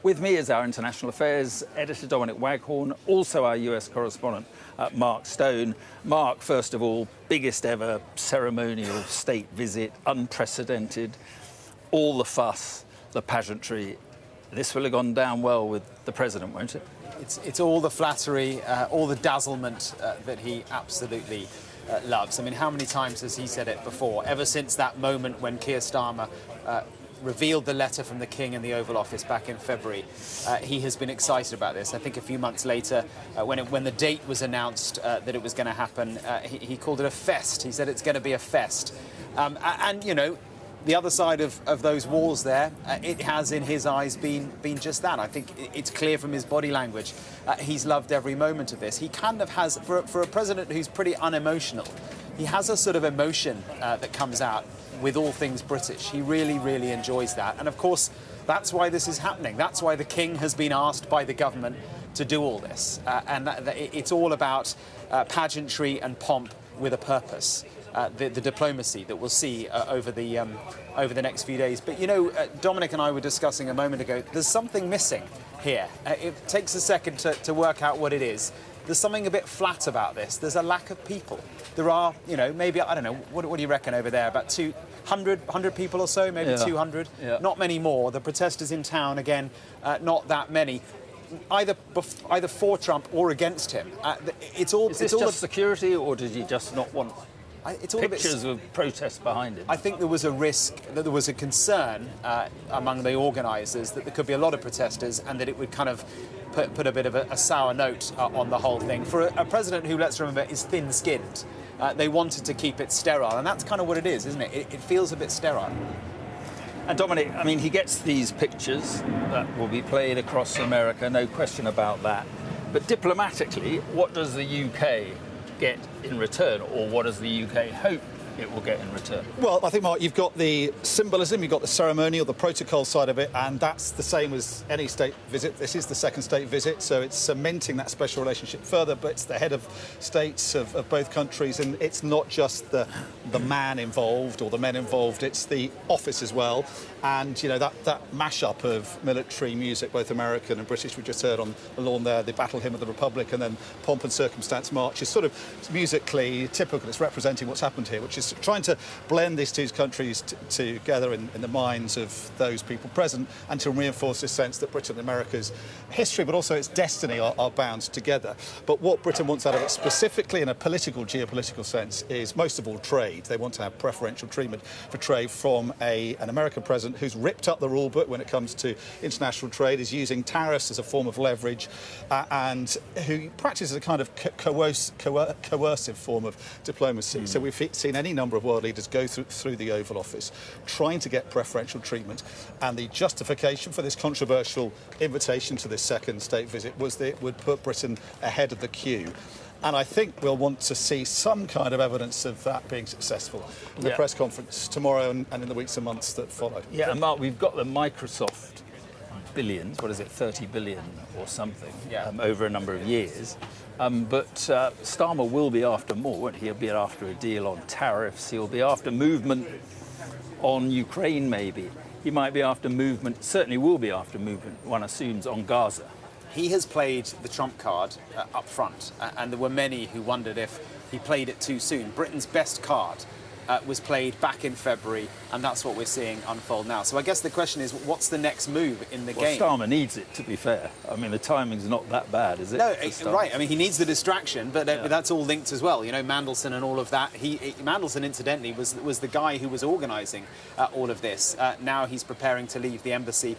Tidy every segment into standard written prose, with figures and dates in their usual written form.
With me is our international affairs editor, Dominic Waghorn, also our US correspondent, Mark Stone. Mark, first of all, biggest ever ceremonial state visit, unprecedented, all the fuss, the pageantry. This will have gone down well with the president, won't it? It's all the flattery, all the dazzlement that he absolutely loves. I mean, how many times has he said it before? Ever since that moment when Keir Starmer revealed the letter from the King in the Oval Office back in February, he has been excited about this. I think a few months later, when the date was announced that it was going to happen, he called it a fest. He said it's going to be a fest. And, you know, the other side of those walls there, it has in his eyes been just that. I think it's clear from his body language. He's loved every moment of this. He kind of has, for a president who's pretty unemotional, he has a sort of emotion that comes out with all things British. He really, really enjoys that. And of course, that's why this is happening. That's why the King has been asked by the government to do all this. And it's all about pageantry and pomp with a purpose. The diplomacy that we'll see over the next few days. But, you know, Dominic and I were discussing a moment ago, there's something missing here. It takes a second to work out what it is. There's something a bit flat about this. There's a lack of people. There are, you know, maybe, I don't know, what do you reckon over there? About 100 people or so, maybe 200? Yeah. Not many more. The protesters in town, again, not that many. Either for Trump or against him. Is this just security, or did he just not want pictures of protests behind him? I think there was a risk, that there was a concern among the organisers that there could be a lot of protesters and that it would kind of put a bit of a sour note on the whole thing. For a president who, let's remember, is thin-skinned, they wanted to keep it sterile, and that's kind of what it is, isn't it? It feels a bit sterile. And Dominic, I mean, he gets these pictures that will be played across America, no question about that. But diplomatically, what does the UK get in return, or what does the UK hope it will get in return? Well, I think, Mark, you've got the symbolism, you've got the ceremonial, the protocol side of it, and that's the same as any state visit. This is the second state visit, so it's cementing that special relationship further, but it's the head of states of both countries, and it's not just the man involved or the men involved, it's the office as well. And, you know, that mashup of military music, both American and British, we just heard on the lawn there, the Battle Hymn of the Republic, and then Pomp and Circumstance March, is sort of musically typical. It's representing what's happened here, which is trying to blend these two countries together in the minds of those people present, and to reinforce this sense that Britain and America's history, but also its destiny, are bound together. But what Britain wants out of it, specifically in a political, geopolitical sense, is most of all trade. They want to have preferential treatment for trade from an American president who's ripped up the rule book when it comes to international trade, is using tariffs as a form of leverage, and who practices a kind of coercive form of diplomacy. So we've seen any number of world leaders go through the Oval Office trying to get preferential treatment, and the justification for this controversial invitation to this second state visit was that it would put Britain ahead of the queue. And I think we'll want to see some kind of evidence of that being successful in the press conference tomorrow and in the weeks and months that follow. Yeah, and Mark, we've got the Microsoft billions, what is it, 30 billion or something, over a number of years. But Starmer will be after more, won't he? He'll be after a deal on tariffs. He'll be after movement on Ukraine, maybe. He might be after movement, certainly will be after movement, one assumes, on Gaza. He has played the trump card up front, and there were many who wondered if he played it too soon. Britain's best card was played back in February, and that's what we're seeing unfold now. So I guess the question is, what's the next move in the game? Starmer needs it, to be fair. I mean, the timing's not that bad, is it? No, right. I mean, he needs the distraction, but that's all linked as well. You know, Mandelson and all of that. Mandelson, incidentally, was the guy who was organising all of this. Now he's preparing to leave the embassy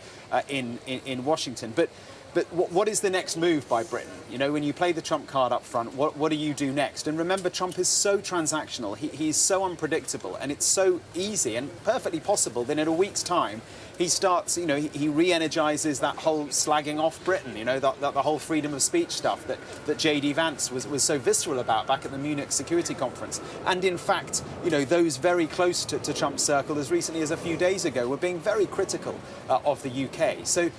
in Washington. But what is the next move by Britain? You know, when you play the trump card up front, what do you do next? And remember, Trump is so transactional. He's so unpredictable, and it's so easy and perfectly possible that in a week's time, he starts, you know, he re-energises that whole slagging off Britain, you know, the whole freedom of speech stuff that J.D. Vance was so visceral about back at the Munich Security Conference. And in fact, you know, those very close to Trump's circle, as recently as a few days ago, were being very critical of the UK. So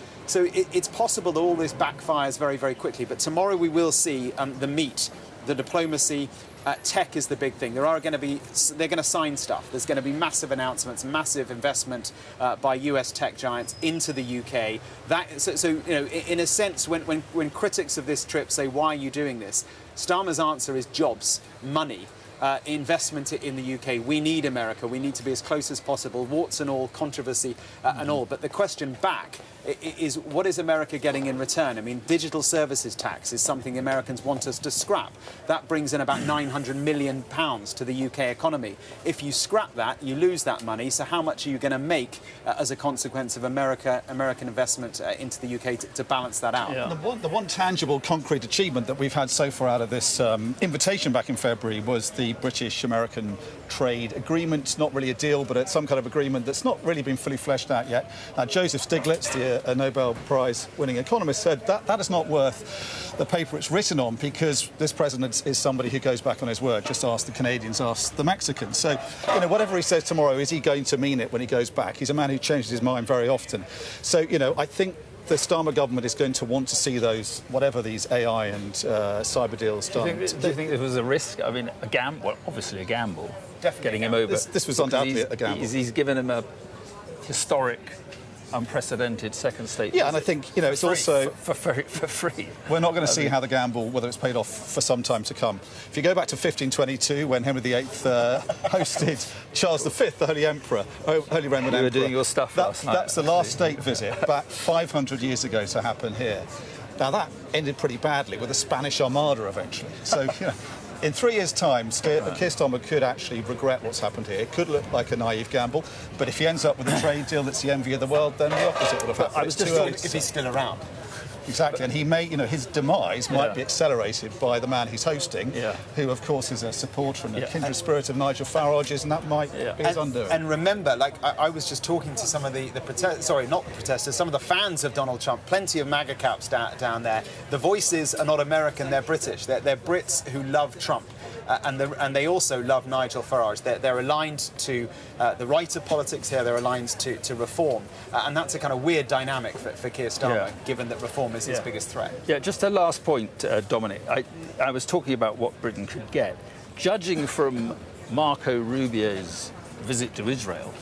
it's possible that all this backfires very, very quickly. But tomorrow we will see the meat, the diplomacy, Tech is the big thing. They're going to sign stuff. There's going to be massive announcements, massive investment by US tech giants into the UK. So you know, in a sense, when critics of this trip say, why are you doing this? Starmer's answer is jobs, money. Investment in the UK. We need America. We need to be as close as possible, warts and all, controversy and all. But the question back is, what is America getting in return? I mean, digital services tax is something Americans want us to scrap. That brings in about £900 million to the UK economy. If you scrap that, you lose that money. So how much are you going to make as a consequence of American investment into the UK to balance that out? Yeah. The one tangible, concrete achievement that we've had so far out of this invitation back in February was the British-American trade agreement. Not really a deal, but it's some kind of agreement that's not really been fully fleshed out yet. Joseph Stiglitz, a Nobel Prize-winning economist, said that is not worth the paper it's written on, because this president is somebody who goes back on his word. Just ask the Canadians, ask the Mexicans. So, you know, whatever he says tomorrow, is he going to mean it when he goes back? He's a man who changes his mind very often. So, you know, I think the Starmer government is going to want to see those, whatever these AI and cyber deals done. Do you think there was a risk? I mean, a gamble. Well, obviously a gamble. Definitely getting him over. This was undoubtedly a gamble. He's given him a historic, unprecedented second state. Yeah, and I think, you know, it's also for free. We're not going to see how the gamble, whether it's paid off for some time to come. If you go back to 1522, when Henry VIII hosted Charles V, the Holy Emperor, Holy Roman Emperor. You were doing your stuff last night. That's the last state visit back 500 years ago to happen here. Now that ended pretty badly with the Spanish Armada eventually. So, you know, in 3 years' time, Keir Starmer could actually regret what's happened here. It could look like a naive gamble, but if he ends up with a trade deal that's the envy of the world, then the opposite would have happened. I was just thinking if he's still around. Exactly, and he may, you know, his demise might be accelerated by the man he's hosting, who, of course, is a supporter and a kindred spirit of Nigel Farage's, and that might be his undoing. And remember, like, I was just talking to some of some of the fans of Donald Trump, plenty of MAGA caps down there. The voices are not American, they're British. They're Brits who love Trump. And they also love Nigel Farage. They're aligned to the right of politics here. They're aligned to reform, and that's a kind of weird dynamic for Keir Starmer, given that reform is his biggest threat. Yeah, just a last point, Dominic. I was talking about what Britain could get. Judging from Marco Rubio's visit to Israel,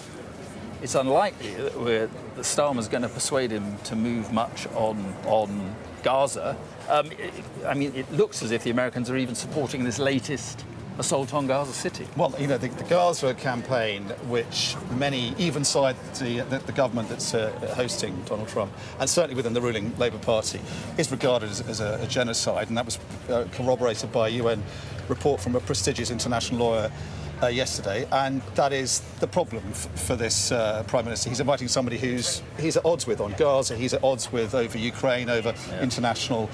it's unlikely that Starmer's going to persuade him to move much on Gaza. I mean, it looks as if the Americans are even supporting this latest assault on Gaza City. Well, you know, the Gaza campaign, which many, even inside the government that's hosting Donald Trump, and certainly within the ruling Labour Party, is regarded as a genocide, and that was corroborated by a UN report from a prestigious international lawyer yesterday, and that is the problem for this Prime Minister. He's inviting somebody he's at odds with on Gaza, he's at odds with over Ukraine, over international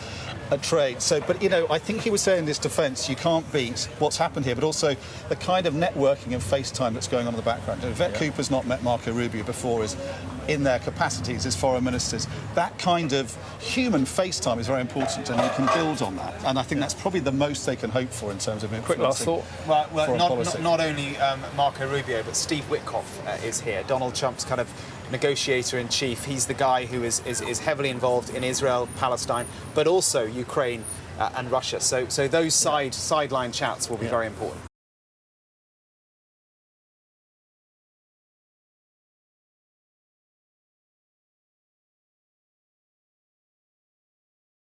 trade. So, but, you know, I think he was saying in this defence, you can't beat what's happened here, but also the kind of networking and FaceTime that's going on in the background. Yvette Cooper's not met Marco Rubio before in their capacities as foreign ministers. That kind of human FaceTime is very important, and you can build on that. And I think that's probably the most they can hope for in terms of influencing. Quick last thought. Well, not only Marco Rubio, but Steve Witkoff is here. Donald Trump's kind of negotiator-in-chief. He's the guy who is heavily involved in Israel, Palestine, but also Ukraine and Russia. So those sideline chats will be very important.